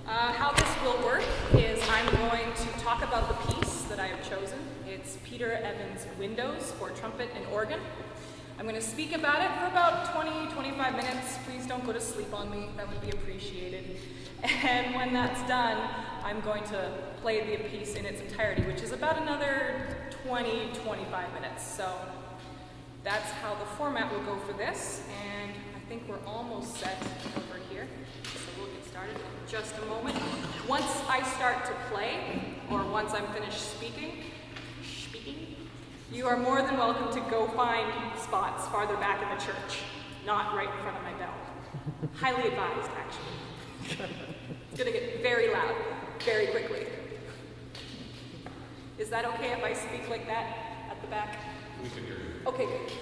How this will work is I'm going to talk about the piece that I have chosen. It's Peter Eben's Windows for trumpet and organ. I'm going to speak about it for about 20-25 minutes. Please don't go to sleep on me. That would be appreciated. And when that's done, I'm going to play the piece in its entirety, which is about another 20-25 minutes. So that's how the format will go for this. And I think we're almost set over here. So we'll get started in just a moment. Once I start to play, or once I'm finished speaking, you are more than welcome to go find spots farther back in the church, not right in front of my bell. Highly advised, actually. It's going to get very loud, very quickly. Is that okay if I speak like that at the back? We can hear you. Okay, good.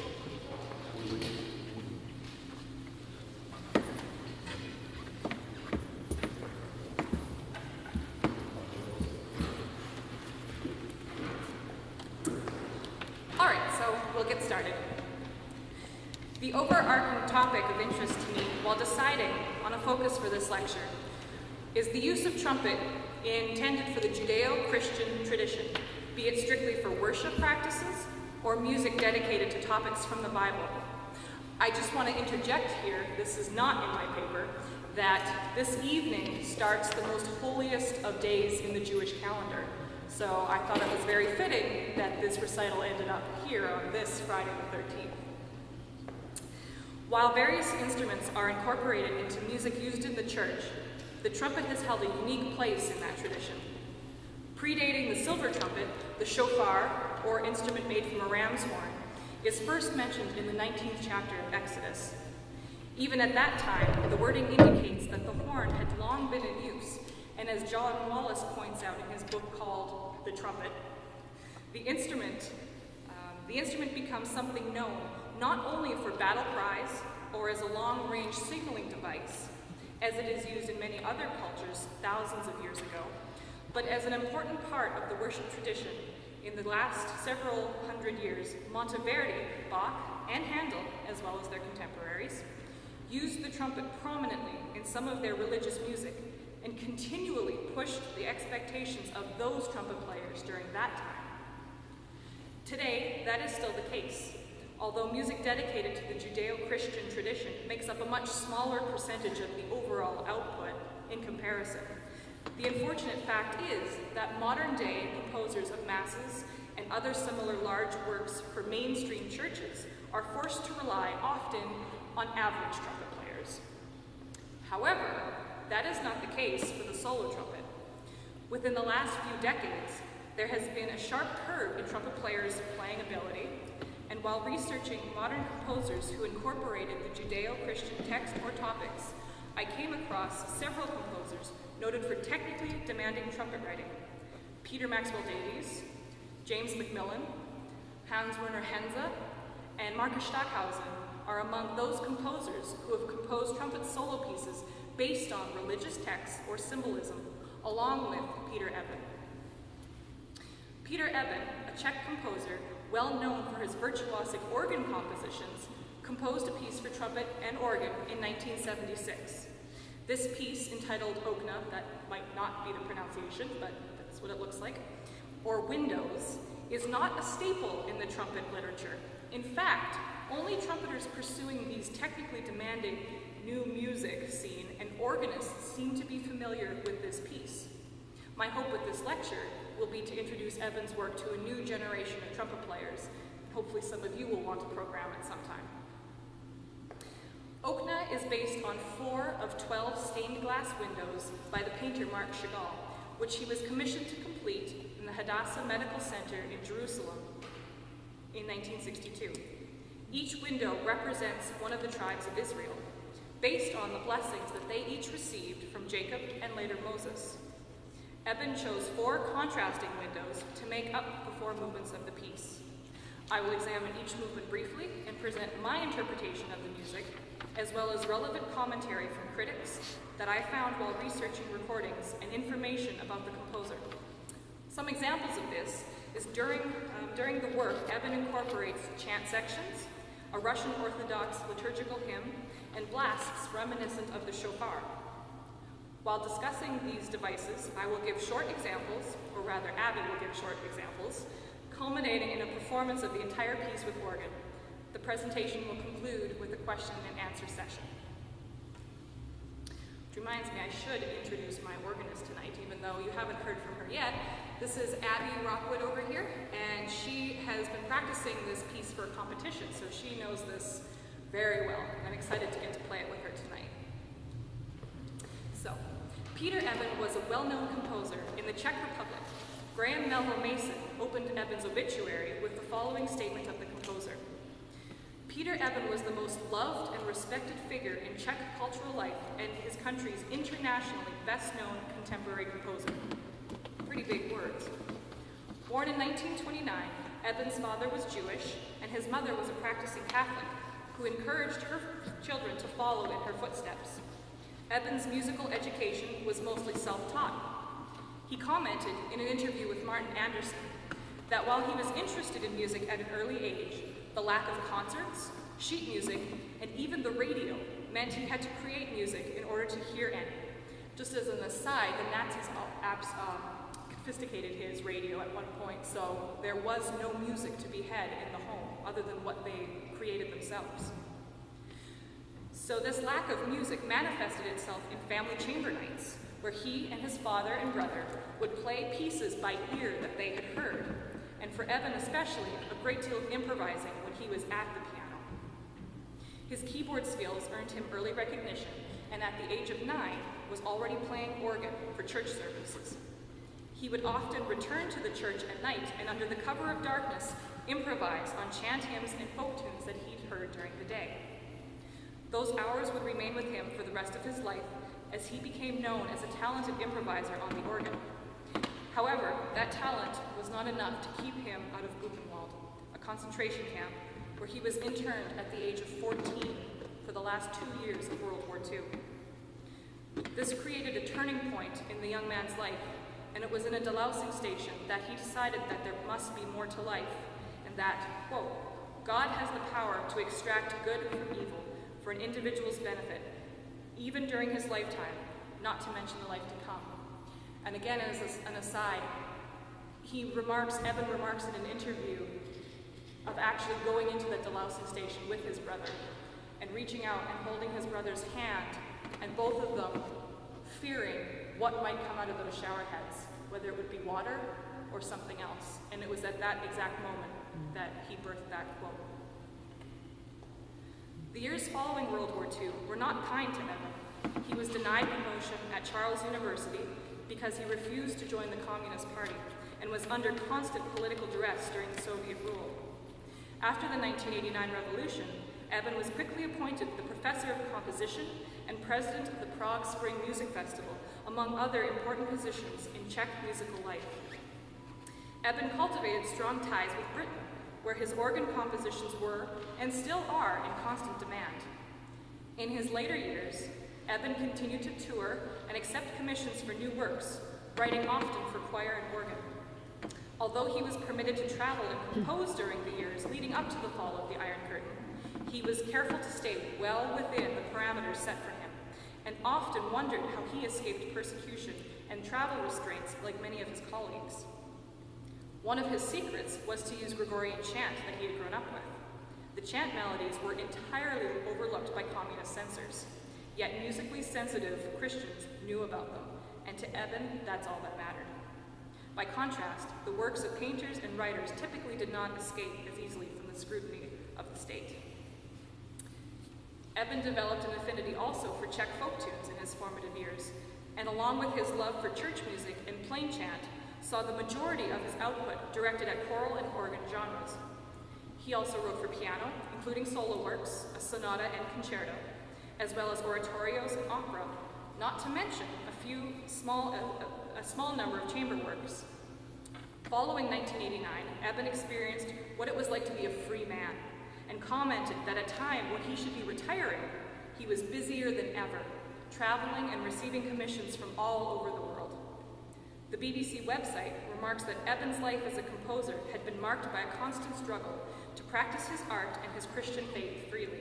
All right, so we'll get started. The overarching topic of interest to me while deciding on a focus for this lecture is the use of trumpet intended for the Judeo-Christian tradition, be it strictly for worship practices or music dedicated to topics from the Bible. I just want to interject here, this is not in my paper, that this evening starts the most holiest of days in the Jewish calendar. So I thought it was very fitting that this recital ended up here on this Friday the 13th. While various instruments are incorporated into music used in the church, the trumpet has held a unique place in that tradition. Predating the silver trumpet, the shofar, or instrument made from a ram's horn, is first mentioned in the 19th chapter of Exodus. Even at that time, the wording indicates that the horn had long been in use, and as John Wallace points out in his book called The Trumpet, the instrument becomes something known not only for battle cries or as a long-range signaling device, as it is used in many other cultures thousands of years ago, but as an important part of the worship tradition. In the last several hundred years, Monteverdi, Bach, and Handel, as well as their contemporaries, used the trumpet prominently in some of their religious music and continually pushed the expectations of those trumpet players during that time. Today, that is still the case, although music dedicated to the Judeo-Christian tradition makes up a much smaller percentage of the overall output in comparison. The unfortunate fact is that modern-day composers of masses and other similar large works for mainstream churches are forced to rely often on average trumpet players. However, that is not the case for the solo trumpet. Within the last few decades, there has been a sharp curve in trumpet players' playing ability, and while researching modern composers who incorporated the Judeo-Christian text or topics, I came across several composers noted for technically demanding trumpet writing. Peter Maxwell Davies, James Macmillan, Hans Werner Henze, and Marcus Stockhausen are among those composers who have composed trumpet solo pieces based on religious texts or symbolism, along with Peter Eben. Peter Eben, a Czech composer well known for his virtuosic organ compositions, composed a piece for trumpet and organ in 1976. This piece, entitled Okna, that might not be the pronunciation, but that's what it looks like, or Windows, is not a staple in the trumpet literature. In fact, only trumpeters pursuing these technically demanding new music scene and organists seem to be familiar with this piece. My hope with this lecture will be to introduce Eben's work to a new generation of trumpet players. Hopefully some of you will want to program it sometime. Okna is based on 4 of 12 stained glass windows by the painter Marc Chagall, which he was commissioned to complete in the Hadassah Medical Center in Jerusalem in 1962. Each window represents one of the tribes of Israel, based on the blessings that they each received from Jacob and later Moses. Eben chose 4 contrasting windows to make up the 4 movements of the piece. I will examine each movement briefly and present my interpretation of the music, as well as relevant commentary from critics that I found while researching recordings and information about the composer. Some examples of this is during the work, Eben incorporates chant sections, a Russian Orthodox liturgical hymn, and blasts reminiscent of the shofar. While discussing these devices, I will give short examples, or rather Abby will give short examples, culminating in a performance of the entire piece with organ. The presentation will conclude with a question and answer session. Which reminds me, I should introduce my organist tonight, even though you haven't heard from her yet. This is Abby Rockwood over here, and she has been practicing this piece for a competition, so she knows this very well. I'm excited to get to play it with her tonight. So, Petr Eben was a well-known composer in the Czech Republic. Graham Melville Mason opened Eben's obituary with the following statement of the composer. Petr Eben was the most loved and respected figure in Czech cultural life and his country's internationally best-known contemporary composer. Pretty big words. Born in 1929, Eben's father was Jewish and his mother was a practicing Catholic who encouraged her children to follow in her footsteps. Eben's musical education was mostly self-taught. He commented in an interview with Martin Anderson that while he was interested in music at an early age, the lack of concerts, sheet music, and even the radio meant he had to create music in order to hear any. Just as an aside, the Nazis confiscated his radio at one point, so there was no music to be had in the home other than what they created themselves. So this lack of music manifested itself in family chamber nights, where he and his father and brother would play pieces by ear that they had heard, and for Eben especially, a great deal of improvising when he was at the piano. His keyboard skills earned him early recognition, and at the age of 9, was already playing organ for church services. He would often return to the church at night and under the cover of darkness, improvise on chant hymns and folk tunes that he'd heard during the day. Those hours would remain with him for the rest of his life as he became known as a talented improviser on the organ. However, that talent was not enough to keep him out of Buchenwald, a concentration camp where he was interned at the age of 14 for the last 2 years of World War II. This created a turning point in the young man's life, and it was in a delousing station that he decided that there must be more to life, and that, quote, God has the power to extract good from evil for an individual's benefit, even during his lifetime, not to mention the life to come. And again, as an aside, Eben remarks in an interview of actually going into the delousing station with his brother and reaching out and holding his brother's hand, and both of them fearing what might come out of those shower heads, whether it would be water or something else. And it was at that exact moment that he birthed that quote. The years following World War II were not kind to Eben. He was denied promotion at Charles University because he refused to join the Communist Party and was under constant political duress during the Soviet rule. After the 1989 revolution, Eben was quickly appointed the professor of composition and president of the Prague Spring Music Festival, among other important positions in Czech musical life. Eben cultivated strong ties with Britain, where his organ compositions were, and still are, in constant demand. In his later years, Eben continued to tour and accept commissions for new works, writing often for choir and organ. Although he was permitted to travel and compose during the years leading up to the fall of the Iron Curtain, he was careful to stay well within the parameters set for him, and often wondered how he escaped persecution and travel restraints like many of his colleagues. One of his secrets was to use Gregorian chant that he had grown up with. The chant melodies were entirely overlooked by communist censors, yet musically sensitive Christians knew about them, and to Eben, that's all that mattered. By contrast, the works of painters and writers typically did not escape as easily from the scrutiny of the state. Eben developed an affinity also for Czech folk tunes in his formative years, and along with his love for church music and plain chant, saw the majority of his output directed at choral and organ genres. He also wrote for piano, including solo works, a sonata and concerto, as well as oratorios and opera, not to mention a small number of chamber works. Following 1989, Eben experienced what it was like to be a free man, and commented that at a time when he should be retiring, he was busier than ever, traveling and receiving commissions from all over the world. The BBC website remarks that Eben's life as a composer had been marked by a constant struggle to practice his art and his Christian faith freely.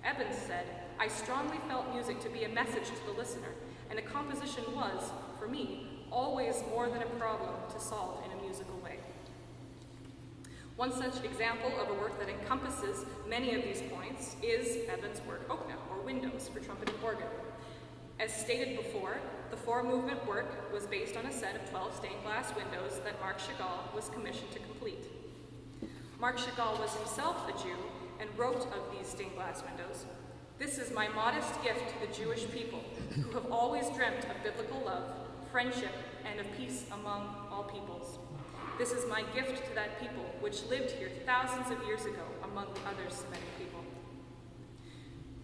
Eben said, "I strongly felt music to be a message to the listener, and a composition was, for me, always more than a problem to solve in a musical way. One such example of a work that encompasses many of these points is Eben's work Okna, or Windows, for trumpet and organ. As stated before, the four-movement work was based on a set of 12 stained glass windows that Marc Chagall was commissioned to complete. Marc Chagall was himself a Jew and wrote of these stained glass windows, "This is my modest gift to the Jewish people, who have always dreamt of biblical love, friendship, and of peace among all peoples. This is my gift to that people, which lived here thousands of years ago among the other Semitic people."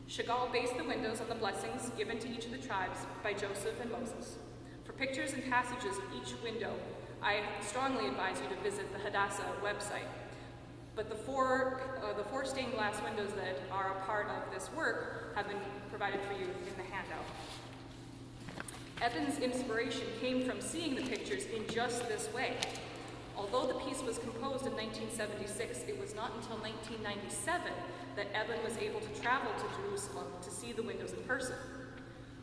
Chagall based the windows on the blessings given to each of the tribes by Joseph and Moses. For pictures and passages of each window, I strongly advise you to visit the Hadassah website. But the four stained glass windows that are a part of this work have been provided for you in the handout. Eben's inspiration came from seeing the pictures in just this way. Although the piece was composed in 1976, it was not until 1997 that Eben was able to travel to Jerusalem to see the windows in person.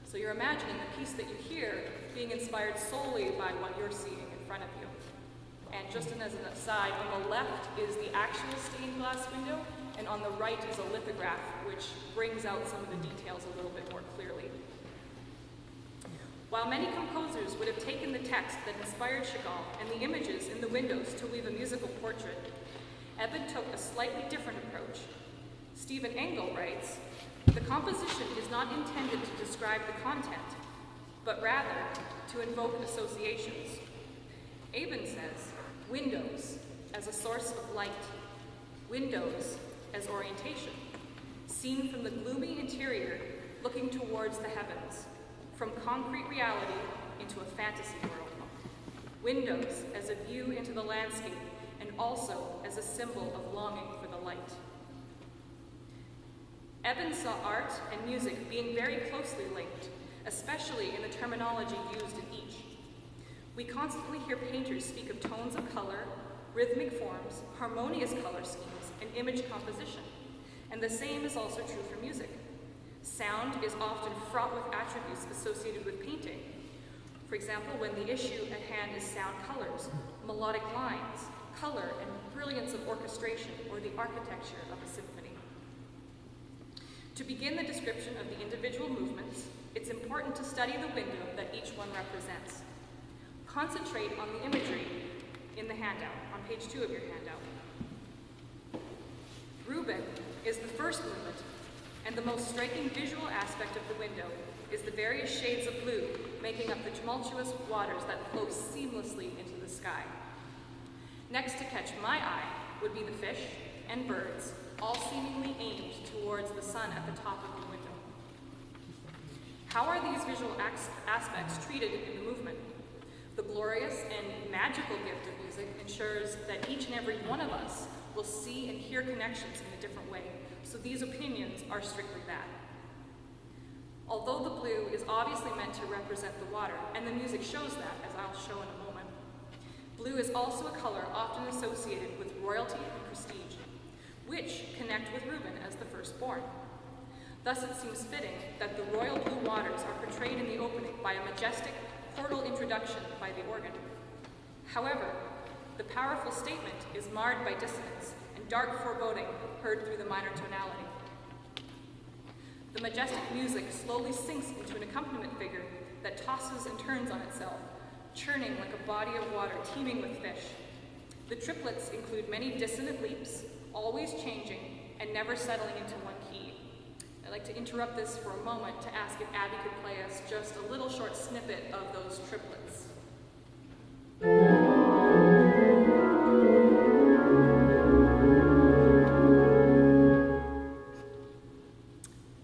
So you're imagining the piece that you hear being inspired solely by what you're seeing in front of you. And just as an aside, on the left is the actual stained glass window, and on the right is a lithograph, which brings out some of the details a little bit more clearly. While many composers would have taken the text that inspired Chagall and the images in the windows to weave a musical portrait, Eben took a slightly different approach. Stephen Engel writes, "The composition is not intended to describe the content, but rather to invoke associations." Eben says, "Windows as a source of light, windows as orientation, seen from the gloomy interior looking towards the heavens, from concrete reality into a fantasy world. Windows as a view into the landscape and also as a symbol of longing for the light." Eben saw art and music being very closely linked, especially in the terminology used in each. We constantly hear painters speak of tones of color, rhythmic forms, harmonious color schemes, and image composition, and the same is also true for music. Sound is often fraught with attributes associated with painting. For example, when the issue at hand is sound colors, melodic lines, color, and brilliance of orchestration, or the architecture of a symphony. To begin the description of the individual movements, it's important to study the window that each one represents. Concentrate on the imagery in the handout, on page 2 of your handout. Reuben is the first movement, and the most striking visual aspect of the window is the various shades of blue making up the tumultuous waters that flow seamlessly into the sky. Next to catch my eye would be the fish and birds, all seemingly aimed towards the sun at the top of the window. How are these visual aspects treated in the movement? The glorious and magical gift of music ensures that each and every one of us will see and hear connections in a different way, so these opinions are strictly that. Although the blue is obviously meant to represent the water, and the music shows that, as I'll show in a moment, blue is also a color often associated with royalty and prestige, which connect with Reuben as the firstborn. Thus it seems fitting that the royal blue waters are portrayed in the opening by a majestic chordal introduction by the organ. However, the powerful statement is marred by dissonance and dark foreboding heard through the minor tonality. The majestic music slowly sinks into an accompaniment figure that tosses and turns on itself, churning like a body of water teeming with fish. The triplets include many dissonant leaps, always changing and never settling into one key. I'd like to interrupt this for a moment to ask if Abby could play us just a little short snippet of those triplets.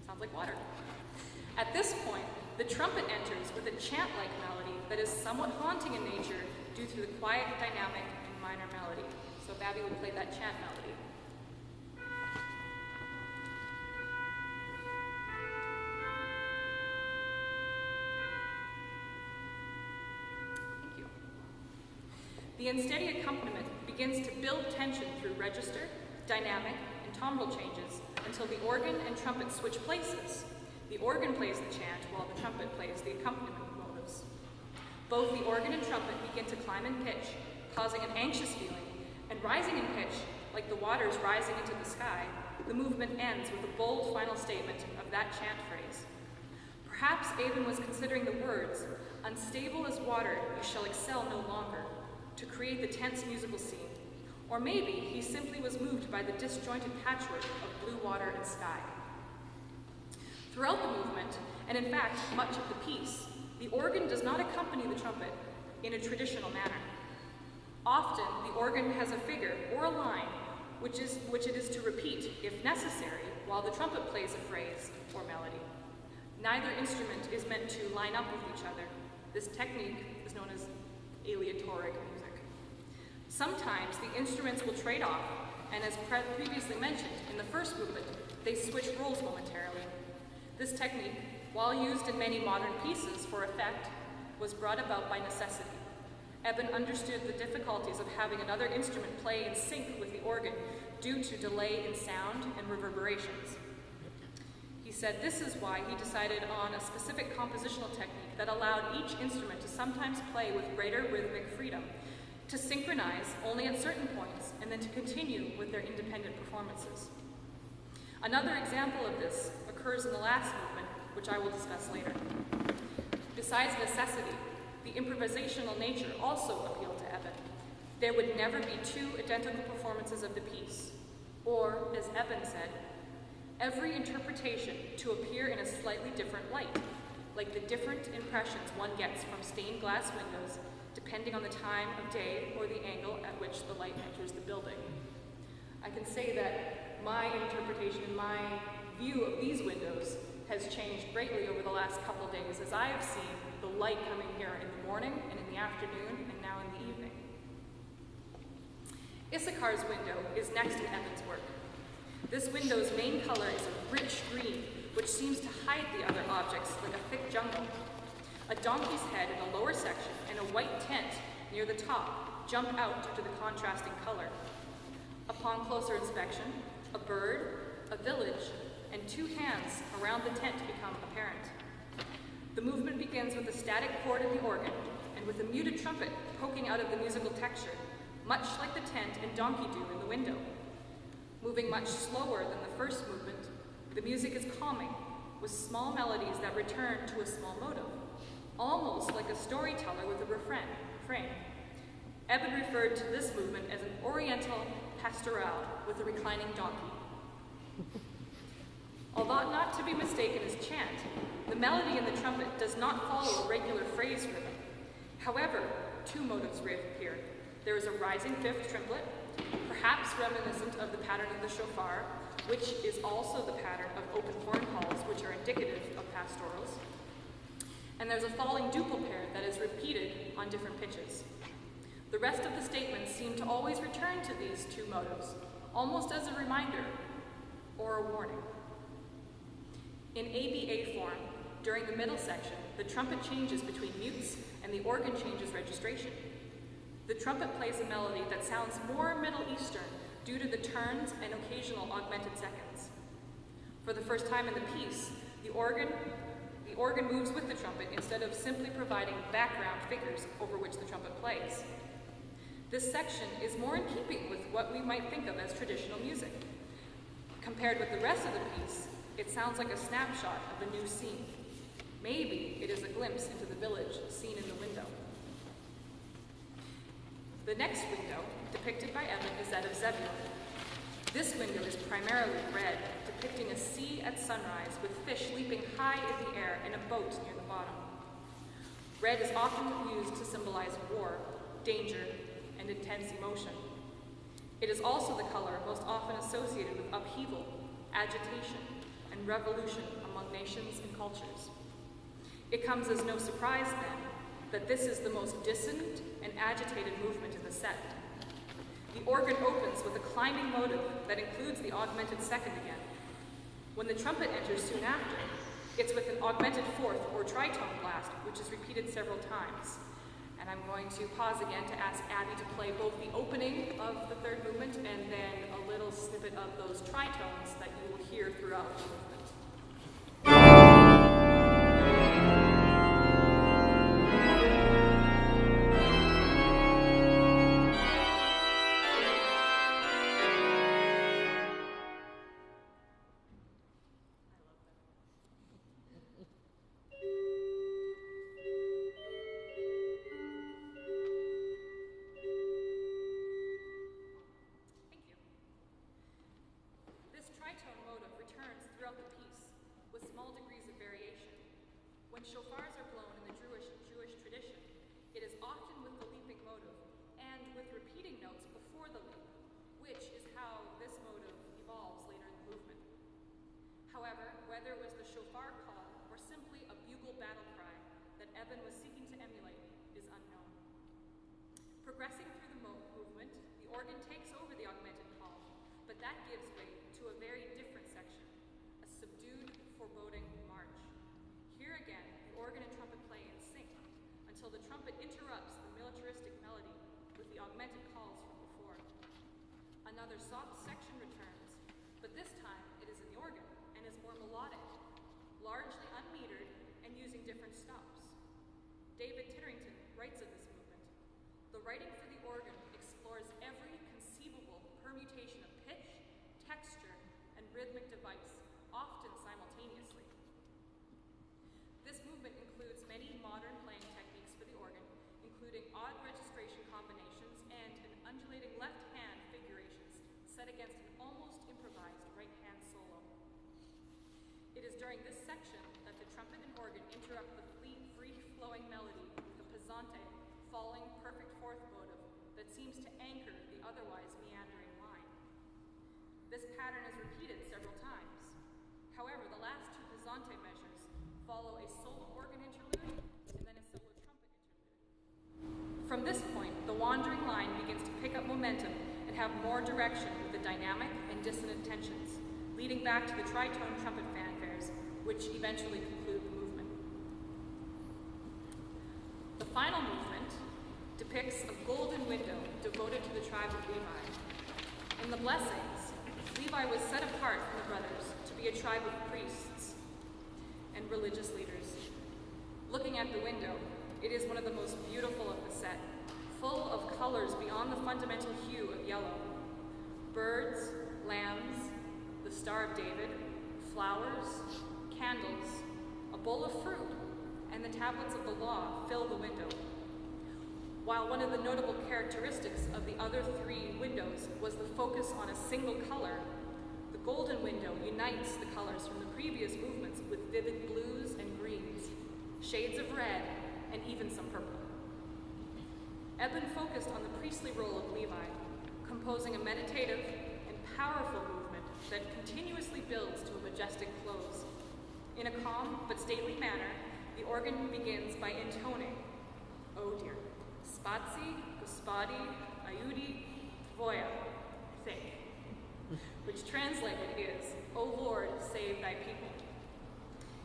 Sounds like water. At this point, the trumpet enters with a chant-like melody that is somewhat haunting in nature due to the quiet, dynamic, and minor melody. So if Abby would play that chant melody. The unsteady accompaniment begins to build tension through register, dynamic, and timbral changes until the organ and trumpet switch places, The organ plays the chant while the trumpet plays the accompaniment motives. Both the organ and trumpet begin to climb in pitch, causing an anxious feeling, and rising in pitch, like the waters rising into the sky, the movement ends with a bold final statement of that chant phrase. Perhaps Eben was considering the words, "Unstable as water, you shall excel no longer," to create the tense musical scene. Or maybe he simply was moved by the disjointed patchwork of blue water and sky. Throughout the movement, and in fact much of the piece, the organ does not accompany the trumpet in a traditional manner. Often, the organ has a figure or a line which it is to repeat, if necessary, while the trumpet plays a phrase or melody. Neither instrument is meant to line up with each other. This technique is known as aleatoric music. Sometimes the instruments will trade off, and as previously mentioned, in the first movement, they switch roles momentarily. This technique, while used in many modern pieces for effect, was brought about by necessity. Eben understood the difficulties of having another instrument play in sync with the organ due to delay in sound and reverberations. He said this is why he decided on a specific compositional technique that allowed each instrument to sometimes play with greater rhythmic freedom, to synchronize only at certain points, and then to continue with their independent performances. Another example of this occurs in the last movement, which I will discuss later. Besides necessity, the improvisational nature also appealed to Eben. There would never be two identical performances of the piece, or, as Eben said, every interpretation to appear in a slightly different light, like the different impressions one gets from stained glass windows, depending on the time of day or the angle at which the light enters the building. I can say that my interpretation and my view of these windows has changed greatly over the last couple days as I have seen the light coming here in the morning and in the afternoon and now in the evening. Issachar's window is next in Eben's work. This window's main color is a rich green, which seems to hide the other objects like a thick jungle. A donkey's head in the lower section and a white tent near the top jump out due to the contrasting color. Upon closer inspection, a bird, a village, and two hands around the tent become apparent. The movement begins with a static chord in the organ and with a muted trumpet poking out of the musical texture, much like the tent and donkey do in the window. Moving much slower than the first movement, the music is calming, with small melodies that return to a small motive, almost like a storyteller with a refrain. Eben referred to this movement as an oriental pastoral with a reclining donkey. Although not to be mistaken as chant, the melody in the trumpet does not follow a regular phrase rhythm. However, two motives reappear. There is a rising fifth triplet, perhaps reminiscent of the pattern of the shofar, which is also the pattern of open horn calls, which are indicative of pastorals. And there's a falling duple pair that is repeated on different pitches. The rest of the statements seem to always return to these two motives, almost as a reminder or a warning. In ABA form, during the middle section, the trumpet changes between mutes and the organ changes registration. The trumpet plays a melody that sounds more Middle Eastern due to the turns and occasional augmented seconds. For the first time in the piece, the organ moves with the trumpet instead of simply providing background figures over which the trumpet plays. This section is more in keeping with what we might think of as traditional music. Compared with the rest of the piece, it sounds like a snapshot of a new scene. Maybe it is a glimpse into the village seen in the window. The next window, depicted by Eben, is that of Zebulun. This window is primarily red, depicting a sea at sunrise with fish leaping high in the air and a boat near the bottom. Red is often used to symbolize war, danger, and intense emotion. It is also the color most often associated with upheaval, agitation, and revolution among nations and cultures. It comes as no surprise, then, that this is the most dissonant and agitated movement in the set. The organ opens with a climbing motive that includes the augmented second again. When the trumpet enters soon after, it's with an augmented fourth or tritone blast, which is repeated several times. And I'm going to pause again to ask Abby to play both the opening of the third movement and then a little snippet of those tritones that you will hear throughout the movement. However, whether it was the shofar call or simply a bugle battle cry that Eben was seeking to emulate is unknown. Progressing through the movement, the organ takes over the augmented call, but that gives way to a very different section, a subdued, foreboding march. Here again, the organ and trumpet play in sync until the trumpet interrupts the militaristic melody with the augmented calls from before. Another soft section returns, but this time it is in the organ and is more melodic, largely unmetered and using different stops. David Titterington writes of this movement. The writing for the organ explores every conceivable permutation of pitch, texture, and rhythmic device, often simultaneously. This movement includes many modern playing techniques for the organ, including odd registration combinations and an undulating left hand figurations set against an almost improvised right hand solo. It is during this section that the trumpet and organ interrupt the free-flowing melody with a pesante, falling perfect fourth motive that seems to anchor the otherwise meandering line. This pattern is repeated several times. However, the last two pesante measures follow a solo organ interlude and then a solo trumpet interlude. From this point, the wandering line begins to pick up momentum and have more direction with the dynamic and dissonant tensions, leading back to the tritone trumpet fanfares, which eventually conclude the movement. The final movement depicts a golden window devoted to the tribe of Levi. In the blessings, Levi was set apart from the brothers to be a tribe of priests and religious leaders. Looking at the window, it is one of the most beautiful of the set, full of colors beyond the fundamental hue of yellow. Birds, lambs, the Star of David, flowers, candles, a bowl of fruit, and the tablets of the law fill the window. While one of the notable characteristics of the other three windows was the focus on a single color, the golden window unites the colors from the previous movements with vivid blues and greens, shades of red, and even some purple. Eben focused on the priestly role of Levi, composing a meditative and powerful movement that continuously builds to a majestic close. In a calm but stately manner, the organ begins by intoning, oh dear, Spazi, Gospodi, Ayudi, Tvoya, I think, which translated is, O Lord, save thy people.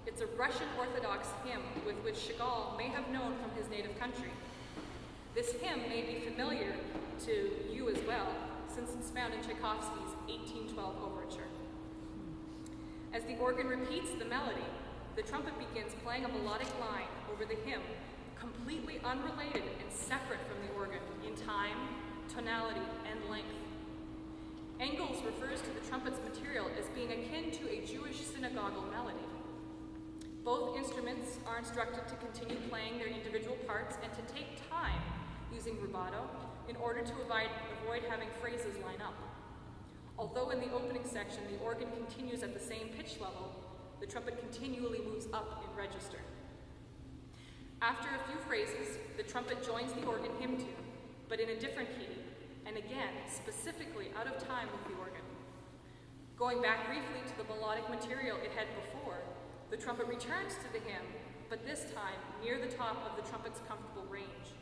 It's a Russian Orthodox hymn with which Chagall may have known from his native country. This hymn may be familiar to you as well, since it's found in Tchaikovsky's 1812 overture. As the organ repeats the melody, the trumpet begins playing a melodic line over the hymn, completely unrelated and separate from the organ in time, tonality, and length. Engels refers to the trumpet's material as being akin to a Jewish synagogal melody. Both instruments are instructed to continue playing their individual parts and to take time using rubato in order to avoid having phrases line up. Although in the opening section the organ continues at the same pitch level, the trumpet continually moves up in register. After a few phrases, the trumpet joins the organ hymn tune, but in a different key, and again, specifically out of time with the organ. Going back briefly to the melodic material it had before, the trumpet returns to the hymn, but this time near the top of the trumpet's comfortable range.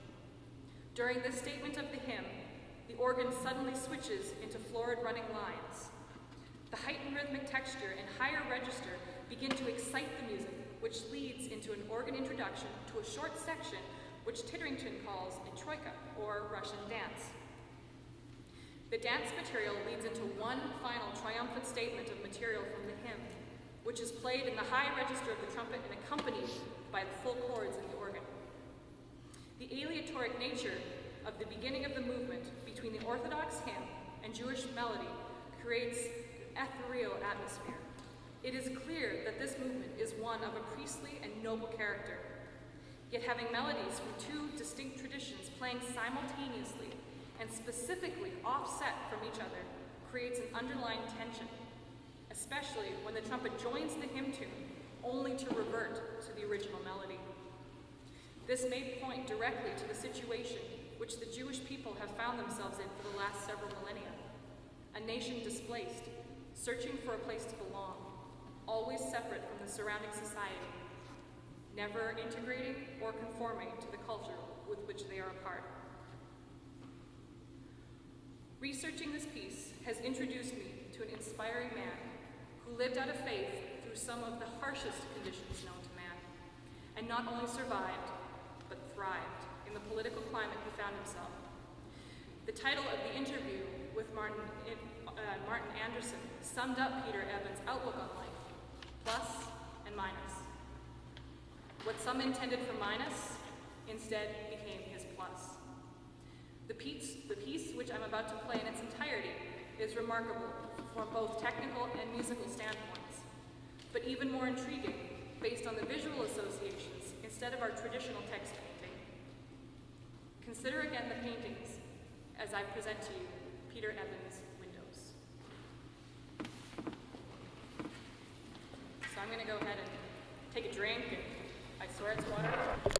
During this statement of the hymn, the organ suddenly switches into florid running lines. The heightened rhythmic texture and higher register begin to excite the music, which leads into an organ introduction to a short section which Titterington calls a troika, or Russian dance. The dance material leads into one final triumphant statement of material from the hymn, which is played in the high register of the trumpet and accompanied by the full chords in the organ. The aleatoric nature of the beginning of the movement between the Orthodox hymn and Jewish melody creates an ethereal atmosphere. It is clear that this movement is one of a priestly and noble character, yet having melodies from two distinct traditions playing simultaneously and specifically offset from each other creates an underlying tension, especially when the trumpet joins the hymn tune only to revert to the original melody. This may point directly to the situation which the Jewish people have found themselves in for the last several millennia, a nation displaced, searching for a place to belong, always separate from the surrounding society, never integrating or conforming to the culture with which they are a part. Researching this piece has introduced me to an inspiring man who lived out of faith through some of the harshest conditions known to man, and not only survived, but thrived in the political climate he found himself. The title of the interview with Martin Anderson summed up Peter Eben's outlook on life, plus and minus. What some intended for minus instead became his plus. The piece which I'm about to play in its entirety is remarkable from both technical and musical standpoints, but even more intriguing based on the visual associations instead of our traditional text painting. Consider again the paintings as I present to you Peter Eben's Windows. So I'm going to go ahead and take a drink, and I swear it's water.